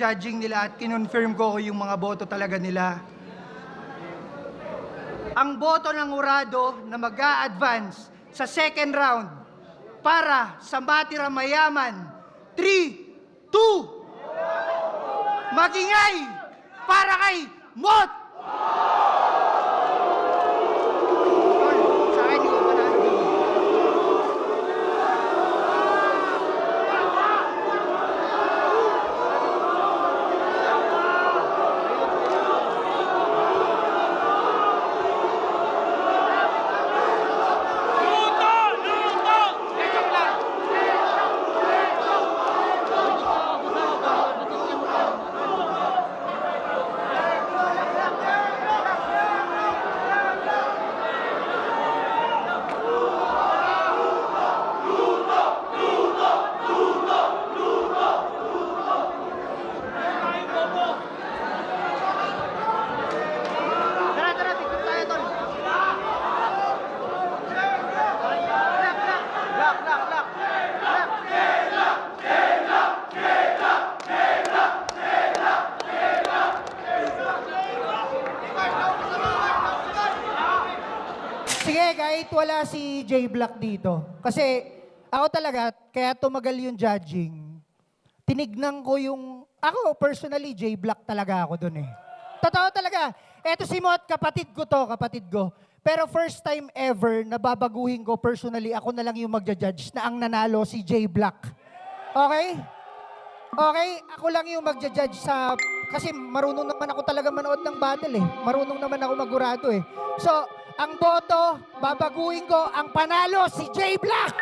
judging nila at kinonfirm ko yung mga boto talaga nila. Ang boto ng Urado na mag-a-advance sa second round para sa Matira Mayaman, 3, 2, magingay para kay Mot! Sige, kahit wala si J Black dito. Kasi ako talaga, kaya tumagal yung judging, tinignan ko yung, ako personally, J Black talaga ako dun eh. Totoo talaga. Eto si Mot, kapatid ko to, kapatid ko. Pero first time ever, nababaguhin ko personally, ako na lang yung magja-judge na ang nanalo si J Black. Okay? Okay? Ako lang yung magja-judge sa... Kasi marunong naman ako talaga manood ng battle eh. Marunong naman ako magurado eh. So, ang boto, babaguhin ko, ang panalo si J Black!